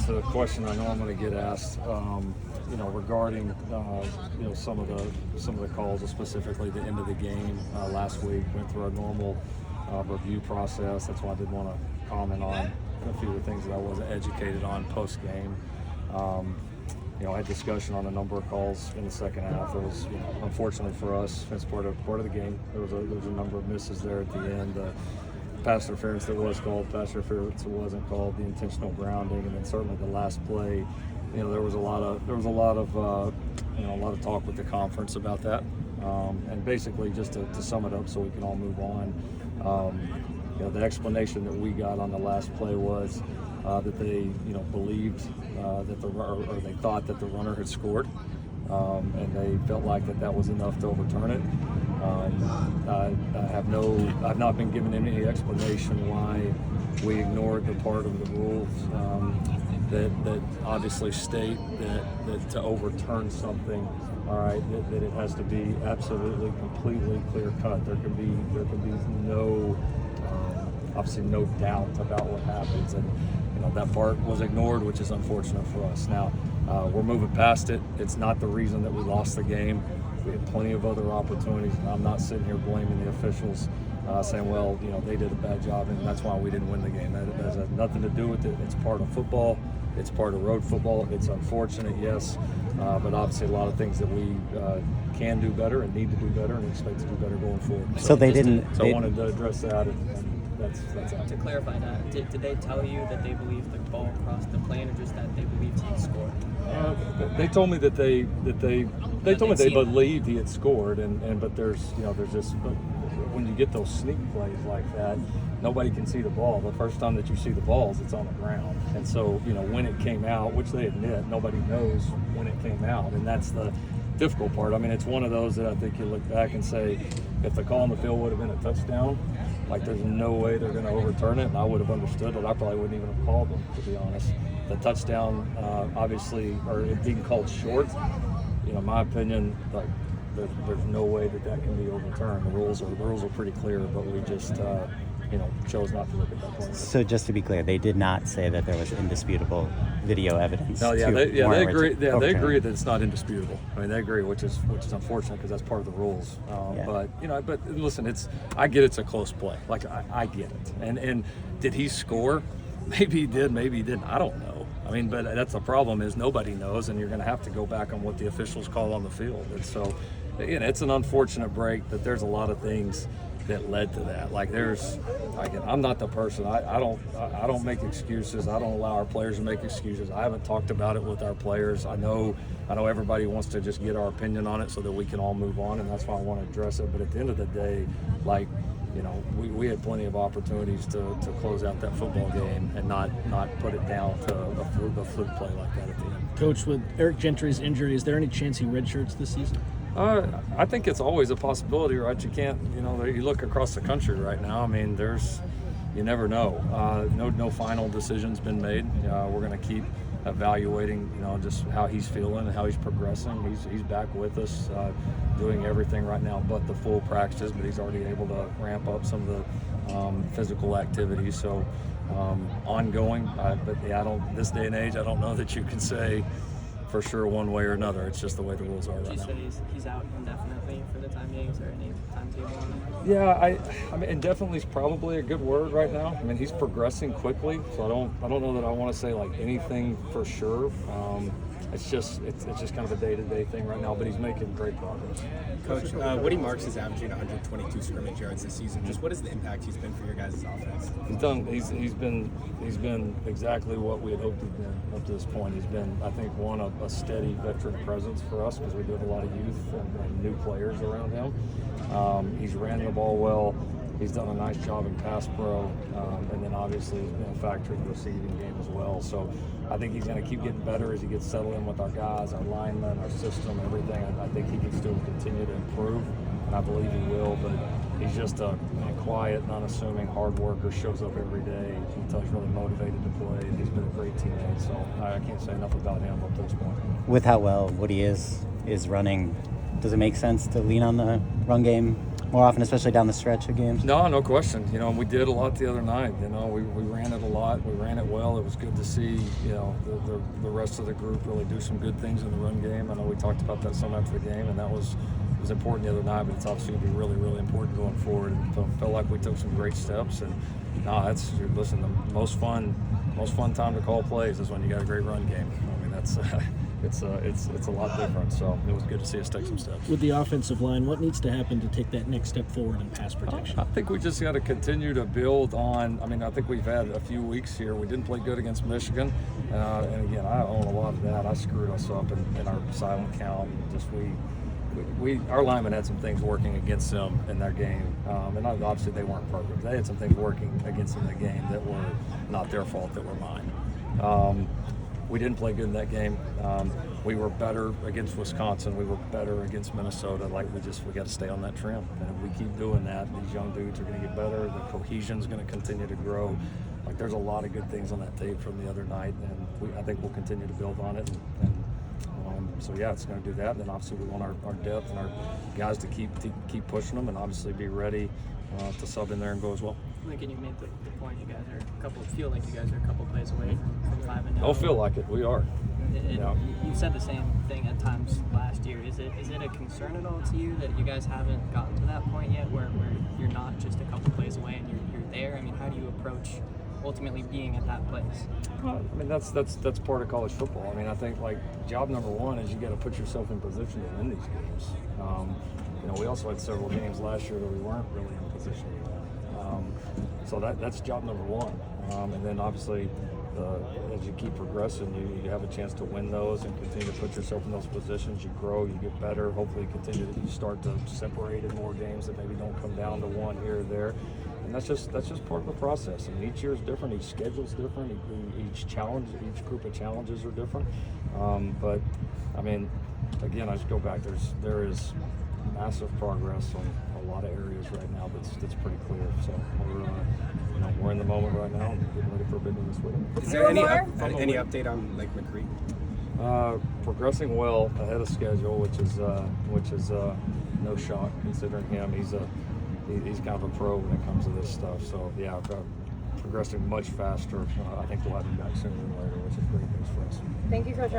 it's a question I know I'm going to get asked. Regarding some of the calls, specifically the end of the game last week. Went through a normal review process. That's why I did want to comment on a few of the things that I wasn't educated on post game. I had discussion on a number of calls in the second half. It was, unfortunately for us, it's part of the game. There was a number of misses there at the end. Pass interference that was called, pass interference that wasn't called, the intentional grounding, and then certainly the last play. There was a lot of talk with the conference about that. And basically, just to sum it up, so we can all move on. The explanation that we got on the last play was that they, believed that they thought that the runner had scored, and they felt like that was enough to overturn it. I've not been given any explanation why we ignored the part of the rules that obviously state that to overturn something, all right, that it has to be absolutely, completely clear cut. There can be no, obviously no doubt about what happens, and that part was ignored, which is unfortunate for us. Now we're moving past it. It's not the reason that we lost the game. We had plenty of other opportunities, and I'm not sitting here blaming the officials, saying, well, they did a bad job, and that's why we didn't win the game. That has nothing to do with it. It's part of football. It's part of road football. It's unfortunate, yes, but obviously a lot of things that we can do better and need to do better and expect to do better going forward. So they didn't. So I wanted to address that, and that's out. To clarify that, did they tell you that they believed the ball crossed the plane, or just that they believed he scored? They told me that they told me they believed he had scored, but there's just when you get those sneak plays like that, nobody can see the ball. The first time that you see the balls, it's on the ground, and so when it came out, which they admit, nobody knows when it came out, and that's the difficult part. I mean, it's one of those that I think you look back and say, if the call on the field would have been a touchdown, like there's no way they're going to overturn it, and I would have understood it. I probably wouldn't even have called them, to be honest. The touchdown, obviously, or it being called short, in my opinion, like there's no way that can be overturned. The rules are pretty clear, but we just chose not to look at that point. So just to be clear, they did not say that there was indisputible video evidence. No, they agree. Yeah, they agree that it's not indisputable. I mean, they agree, which is unfortunate because that's part of the rules. But listen, I get it's a close play. Like I get it. And did he score? Maybe he did. Maybe he didn't. I don't know. I mean, but that's the problem is nobody knows, and you're going to have to go back on what the officials call on the field. And so, it's an unfortunate break, but there's a lot of things that led to that. Like I'm not the person. I don't make excuses. I don't allow our players to make excuses. I haven't talked about it with our players. I know everybody wants to just get our opinion on it so that we can all move on, and that's why I want to address it. But at the end of the day, we had plenty of opportunities to close out that football game and not put it down to a fluke play like that at the end. Coach, with Eric Gentry's injury, is there any chance he redshirts this season? I think it's always a possibility, right? You can't, you look across the country right now. I mean, you never know. No final decision's been made. We're going to keep evaluating, just how he's feeling and how he's progressing. He's back with us, doing everything right now but the full practices, but he's already able to ramp up some of the physical activities. So ongoing, this day and age, I don't know that you can say for sure one way or another. It's just the way the rules are right now. You said he's out indefinitely for the time being. Is there any timetable on it? Yeah, I mean, indefinitely is probably a good word right now. I mean, he's progressing quickly, so I don't know that I want to say like anything for sure. It's just kind of a day-to-day thing right now, but he's making great progress. Coach, Woody Marks is averaging 122 scrimmage yards this season. Just what is the impact he's been for your guys' offense? He's been exactly what we had hoped he'd been up to this point. He's been, I think, a steady veteran presence for us because we do have a lot of youth and new players around him. He's ran the ball well. He's done a nice job in pass pro, and then obviously he's been a factor in the receiving game as well. So I think he's going to keep getting better as he gets settled in with our guys, our linemen, our system, everything. I think he can still continue to improve, and I believe he will. But he's just a quiet, unassuming, hard worker, shows up every day. You can tell he's really motivated to play, and he's been a great teammate. So I can't say enough about him up to this point. With how well Woody is running, does it make sense to lean on the run game more often, especially down the stretch of games? No question. You know, we did a lot the other night. You know, we ran it a lot. We ran it well. It was good to see, you know, the rest of the group really do some good things in the run game. I know we talked about that some after the game, and that was important the other night, but it's obviously going to be really, really important going forward. And so I felt like we took some great steps. And listen, the most fun time to call plays is when you got a great run game. I mean, that's it's a lot different. So it was good to see us take some steps. With the offensive line, what needs to happen to take that next step forward in pass protection? I think we just got to continue to build on. I mean, I think we've had a few weeks here. We didn't play good against Michigan, and again, I own a lot of that. I screwed us up in our silent count. Our linemen had some things working against them in their game, and obviously they weren't perfect. They had some things working against them in the game that were not their fault, that were mine. We didn't play good in that game. We were better against Wisconsin. We were better against Minnesota. Like we got to stay on that trim. And if we keep doing that, these young dudes are going to get better. The cohesion's going to continue to grow. Like there's a lot of good things on that tape from the other night, and I think we'll continue to build on it. So yeah, it's going to do that. And then obviously we want our depth and our guys to keep pushing them, and obviously be ready to sub in there and go as well. Like, and you made the point, you guys are feel like you guys are a couple plays away from 5-0. Don't feel like it. We are. You said the same thing at times last year. Is it a concern at all to you that you guys haven't gotten to that point yet, where you're not just a couple plays away and you're there? I mean, how do you approach ultimately being at that place? Well, I mean, that's part of college football. I mean, I think like job number one is you got to put yourself in position to win these games. You know, we also had several games last year that we weren't really in position to win. So that's job number one. And then obviously, as you keep progressing, you have a chance to win those and continue to put yourself in those positions. You grow, you get better. Hopefully, you start to separate in more games that maybe don't come down to one here or there. And that's just part of the process. I mean, each year is different, each schedule is different, each group of challenges are different. But I mean, again, I just go back. There is massive progress on a lot of areas right now. That's pretty clear. So we're in the moment right now and getting ready for a big one this week. Is there any update on Lake McCree? Progressing well ahead of schedule, which is no shock considering him. He's kind of a pro when it comes to this stuff. So yeah, progressing much faster. I think we'll have him back sooner than later, which is great news for us. Thank you, Coach Ryan.